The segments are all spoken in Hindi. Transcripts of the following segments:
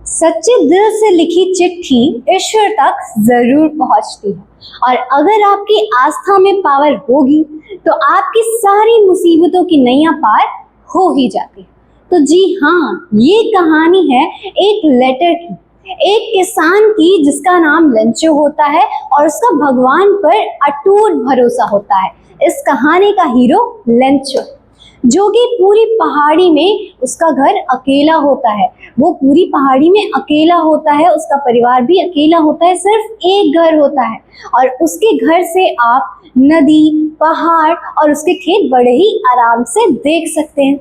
सच्चे दिल से लिखी चिट्ठी ईश्वर तक जरूर पहुंचती है। और अगर आपकी आस्था में पावर होगी तो आपकी सारी मुसीबतों की नैया पार हो ही जाती है। तो जी हाँ, ये कहानी है एक लेटर की, एक किसान की जिसका नाम लंचो होता है और उसका भगवान पर अटूट भरोसा होता है। इस कहानी का हीरो लंचो, जो कि पूरी पहाड़ी में उसका घर अकेला होता है। वो पूरी पहाड़ी में अकेला होता है, उसका परिवार भी अकेला होता है, सिर्फ एक घर होता है और उसके घर से आप नदी, पहाड़ और उसके खेत बड़े ही आराम से देख सकते हैं।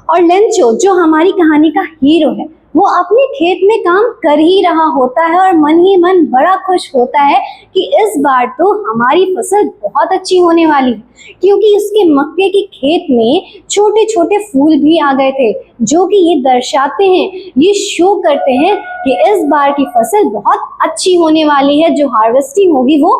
और लंचो जो हमारी कहानी का हीरो है, वो अपने खेत में काम कर ही रहा होता है और मन ही मन बड़ा खुश होता है कि इस बार तो हमारी फसल बहुत अच्छी होने वाली है, क्योंकि उसके मक्के के खेत में छोटे छोटे फूल भी आ गए थे, जो कि ये दर्शाते हैं, ये शो करते हैं कि इस बार की फसल बहुत अच्छी होने वाली है, जो हार्वेस्टिंग होगी वो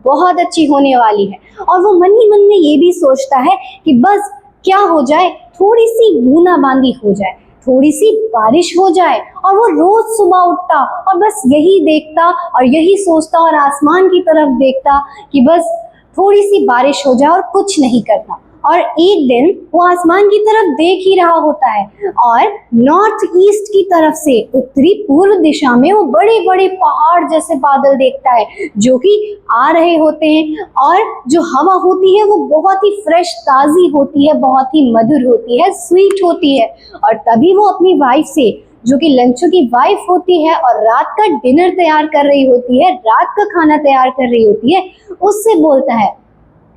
बहुत अच्छी होने वाली है। और वो मन ही मन में ये भी सोचता है कि बस क्या हो जाए, थोड़ी सी बूंदाबांदी हो जाए, थोड़ी सी बारिश हो जाए। और वो रोज सुबह उठता और बस यही देखता और यही सोचता और आसमान की तरफ देखता कि बस थोड़ी सी बारिश हो जाए और कुछ नहीं करता। और एक दिन वो आसमान की तरफ देख ही रहा होता है और नॉर्थ ईस्ट की तरफ से उत्तरी पूर्व दिशा में वो बड़े बड़े पहाड़ जैसे बादल देखता है, जो कि आ रहे होते हैं। और जो हवा होती है वो बहुत ही फ्रेश, ताजी होती है, बहुत ही मधुर होती है, स्वीट होती है। और तभी वो अपनी वाइफ से, जो कि लंचो की वाइफ होती है और रात का डिनर तैयार कर रही होती है, रात का खाना तैयार कर रही होती है, उससे बोलता है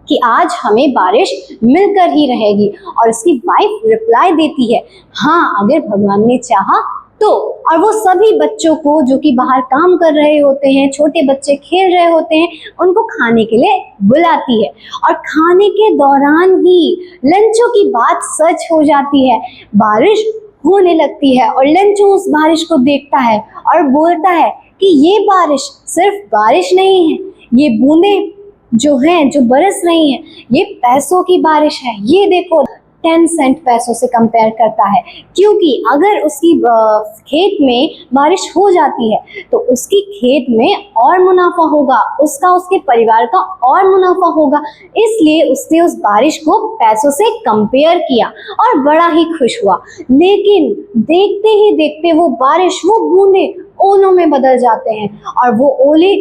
कि आज हमें बारिश मिलकर ही रहेगी। और उसकी वाइफ रिप्लाई देती है, हाँ अगर भगवान ने चाहा तो। और वो सभी बच्चों को, जो कि बाहर काम कर रहे होते हैं, छोटे बच्चे खेल रहे होते हैं, उनको खाने के लिए बुलाती है। और खाने के दौरान ही लंचो की बात सच हो जाती है, बारिश होने लगती है। और लंचो उस बारिश को देखता है और बोलता है कि ये बारिश सिर्फ बारिश नहीं है, ये बूंदे जो हैं, जो बरस रही हैं, ये पैसों की बारिश है। ये देखो, 10 सेंट पैसों से कंपेयर करता है, क्योंकि अगर उसकी खेत में बारिश हो जाती है तो उसकी खेत में और मुनाफा होगा, उसका, उसके परिवार का और मुनाफा होगा। इसलिए उसने उस बारिश को पैसों से कंपेयर किया और बड़ा ही खुश हुआ। लेकिन देखते ही देखते वो बारिश, वो बूंदे ओलों में बदल जाते हैं और वो ओले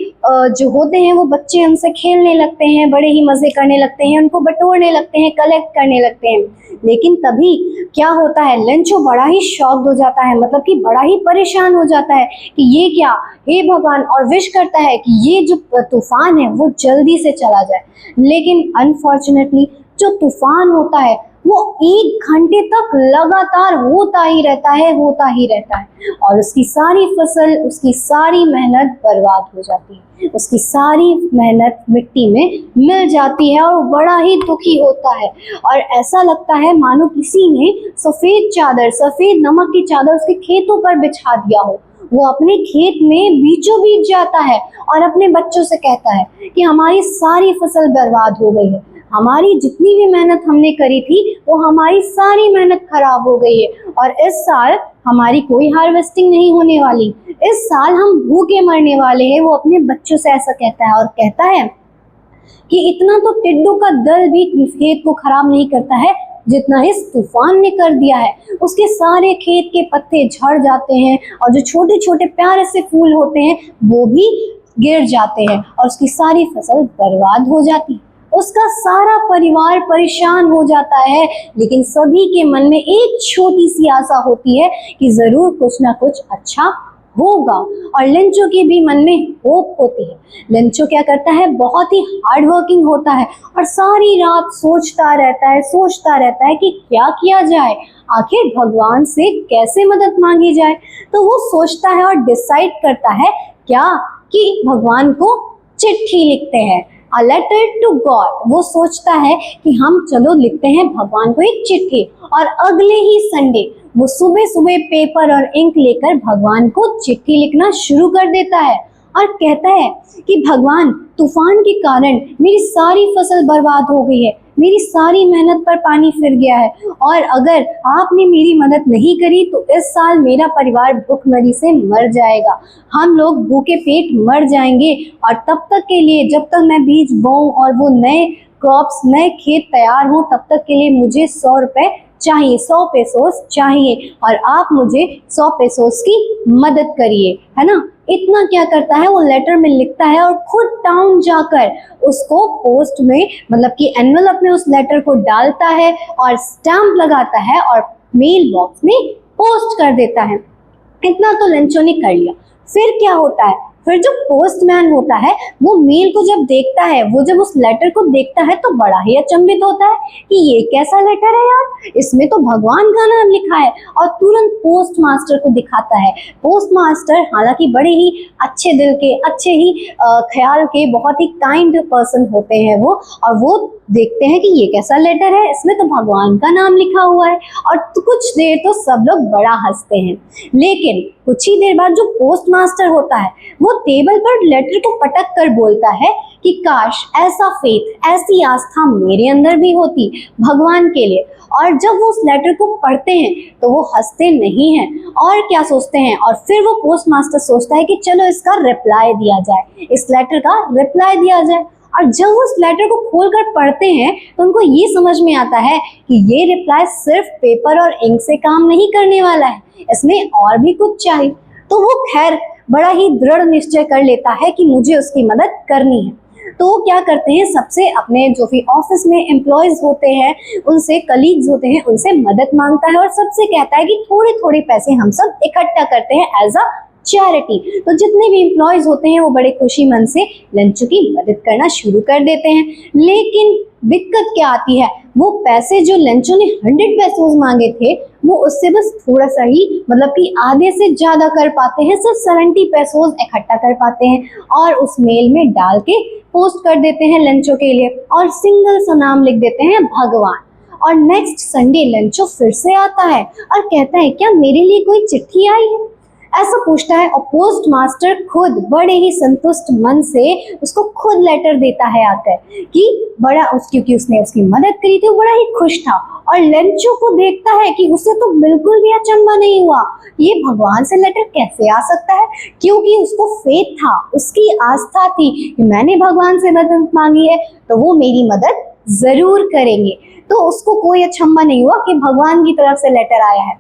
जो होते हैं, वो बच्चे उनसे खेलने लगते हैं, बड़े ही मजे करने लगते हैं, उनको बटोरने लगते हैं, कलेक्ट करने लगते हैं। लेकिन तभी क्या होता है, लंचो बड़ा ही शॉक्ड हो जाता है, मतलब कि बड़ा ही परेशान हो जाता है कि ये क्या, हे भगवान, और विश करता है कि ये जो तूफान है वो जल्दी से चला जाए। लेकिन अनफॉर्चुनेटली जो तूफान होता है वो 1 घंटे तक लगातार होता ही रहता है, होता ही रहता है। और उसकी सारी फसल, उसकी सारी मेहनत बर्बाद हो जाती है, उसकी सारी मेहनत मिट्टी में मिल जाती है और वो बड़ा ही दुखी होता है। और ऐसा लगता है मानो किसी ने सफेद चादर, सफेद नमक की चादर उसके खेतों पर बिछा दिया हो। वो अपने खेत में बीचों बीच जाता है और अपने बच्चों से कहता है कि हमारी सारी फसल बर्बाद हो गई है, हमारी जितनी भी मेहनत हमने करी थी वो हमारी सारी मेहनत खराब हो गई है और इस साल हमारी कोई हार्वेस्टिंग नहीं होने वाली, इस साल हम भूखे मरने वाले हैं। वो अपने बच्चों से ऐसा कहता है और कहता है कि इतना तो टिड्डों का दल भी खेत को खराब नहीं करता है जितना इस तूफान ने कर दिया है। उसके सारे खेत के पत्ते झड़ जाते हैं और जो छोटे छोटे प्यारे से फूल होते हैं वो भी गिर जाते हैं और उसकी सारी फसल बर्बाद हो जाती है। उसका सारा परिवार परेशान हो जाता है, लेकिन सभी के मन में एक छोटी सी आशा होती है कि जरूर कुछ ना कुछ अच्छा होगा। और लंचो के भी मन में होप होती है। लंचो क्या करता है, बहुत ही हार्ड वर्किंग होता है और सारी रात सोचता रहता है कि क्या किया जाए, आखिर भगवान से कैसे मदद मांगी जाए। तो वो सोचता है और डिसाइड करता है क्या, कि भगवान को चिट्ठी लिखते हैं, अ लेटर टू गॉड। वो सोचता है कि हम चलो लिखते हैं भगवान को एक चिट्ठी। और अगले ही संडे वो सुबह सुबह पेपर और इंक लेकर भगवान को चिट्ठी लिखना शुरू कर देता है। और कहता है कि भगवान, तूफान के कारण मेरी सारी फसल बर्बाद हो गई है, मेरी सारी मेहनत पर पानी फिर गया है, और अगर आपने मेरी मदद नहीं करी तो इस साल मेरा परिवार भूखमरी से मर जाएगा, हम लोग भूखे पेट मर जाएंगे, और तब तक के लिए, जब तक मैं बीज बोऊं और वो नए क्रॉप्स, नए खेत तैयार हों, तब तक के लिए मुझे 100 रुपए चाहिए, 100 पेसोस चाहिए, और आप मुझे 100 पेसोस की मदद करिए, है ना। इतना क्या करता है, वो लेटर में लिखता है और खुद टाउन जाकर उसको पोस्ट में, मतलब कि एनवेलप में उस लेटर को डालता है और स्टैंप लगाता है और मेल बॉक्स में पोस्ट कर देता है। इतना तो लेंचो ने कर लिया। फिर क्या होता है, फिर जो पोस्टमैन होता है वो मेल को जब देखता है, वो जब उस लेटर को देखता है तो बड़ा ही अचंभित होता है कि ये कैसा लेटर है यार, इसमें तो भगवान का नाम लिखा है, और तुरंत पोस्ट मास्टर को दिखाता है। पोस्ट मास्टर हालांकि बड़े ही अच्छे दिल के, अच्छे ही ख्याल के, बहुत ही काइंड पर्सन होते हैं वो, और वो देखते हैं कि ये कैसा लेटर है, इसमें तो भगवान का नाम लिखा हुआ है, और तो कुछ देर तो सब लोग बड़ा हंसते हैं। लेकिन कुछ ही देर बाद जो पोस्ट मास्टर होता है वो टेबल पर लेटर को पटक कर बोलता है कि काश ऐसा फेथ, ऐसी आस्था मेरे अंदर भी होती भगवान के लिए। और जब वो उस लेटर को पढ़ते हैं तो वो हंसते नहीं हैं, और क्या सोचते हैं, और फिर वो पोस्ट मास्टर सोचता है कि चलो इसका रिप्लाई दिया जाए, इस लेटर का रिप्लाई दिया जाए। और जब वो उस लेटर को खोलकर पढ़ते हैं तो उनको ये समझ में आता है कि ये रिप्लाई सिर्फ पेपर और इंक से काम नहीं करने वाला है, इसमें और भी कुछ चाहिए। तो वो खैर बड़ा ही दृढ़ निश्चय कर लेता है कि मुझे उसकी मदद करनी है। तो वो क्या करते हैं, सबसे अपने जो भी ऑफिस में एम्प्लॉयज होते हैं, उनसे, कलीग्स होते हैं, उनसे मदद मांगता है और सबसे कहता है कि थोड़े थोड़े पैसे हम सब इकट्ठा करते हैं एज अ चैरिटी। तो जितने भी एम्प्लॉयज होते हैं वो बड़े खुशी मन से लंचू की मदद करना शुरू कर देते हैं। लेकिन दिक्कत क्या आती है, वो पैसे जो लंचू ने 100 पेसोस मांगे थे वो उससे बस थोड़ा सा ही, मतलब कि आधे से ज्यादा कर पाते हैं, सिर्फ 70 पेसोस इकट्ठा कर पाते हैं, और उस मेल में डाल के पोस्ट कर देते हैं लंचो के लिए, और सिंगल सा नाम लिख देते हैं भगवान। और नेक्स्ट संडे लंचो फिर से आता है और कहता है क्या मेरे लिए कोई चिट्ठी आई है, ऐसा पूछता है, और पोस्ट मास्टर खुद बड़े ही संतुष्ट मन से उसको खुद लेटर देता है आकर कि बड़ा क्योंकि उसने उसकी मदद करी थी, वो बड़ा ही खुश था। और लंचो को देखता है कि उसे तो बिल्कुल भी अचंभा नहीं हुआ, ये भगवान से लेटर कैसे आ सकता है, क्योंकि उसको फेथ था, उसकी आस्था थी कि मैंने भगवान से मदद मांगी है तो वो मेरी मदद जरूर करेंगे। तो उसको कोई अचंभा नहीं हुआ कि भगवान की तरफ से लेटर आया है।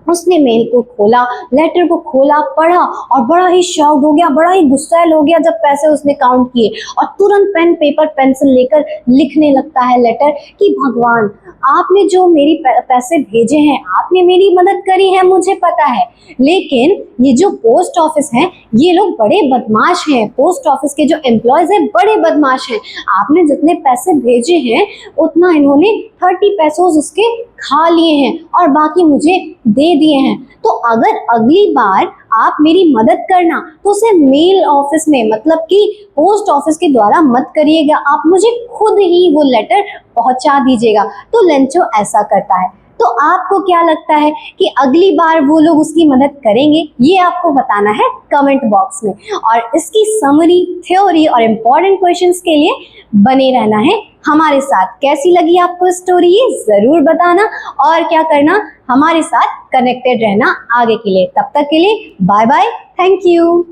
उसने मेल को खोला, लेटर को खोला, पढ़ा और बड़ा ही शॉक्ड हो गया, बड़ा ही गुस्सैल हो गया जब पैसे उसने काउंट किए, और तुरंत पेन पेपर पेंसिल लेकर लिखने लगता है लेटर कि भगवान, आपने जो मेरी पैसे भेजे हैं, आपने मेरी मदद करी है, मुझे पता है, लेकिन ये जो पोस्ट ऑफिस है ये लोग बड़े बदमाश हैं, पोस्ट ऑफिस के जो एम्प्लॉयज हैं बड़े बदमाश हैं, आपने जितने पैसे भेजे हैं उतना इन्होंने 30 पेसोस उसके खा लिए हैं और बाकी मुझे दे दिए हैं। तो अगर अगली बार आप मेरी मदद करना तो उसे मेल ऑफिस में, मतलब कि पोस्ट ऑफिस के द्वारा मत करिएगा, आप मुझे खुद ही वो लेटर पहुंचा दीजिएगा। तो लंचो ऐसा करता है। तो आपको क्या लगता है कि अगली बार वो लोग उसकी मदद करेंगे, ये आपको बताना है कमेंट बॉक्स में, और इसकी समरी, थ्योरी और इम्पोर्टेंट क्वेश्चंस के लिए बने रहना है हमारे साथ। कैसी लगी आपको स्टोरी ये जरूर बताना, और क्या करना, हमारे साथ कनेक्टेड रहना आगे के लिए। तब तक के लिए बाय बाय, थैंक यू।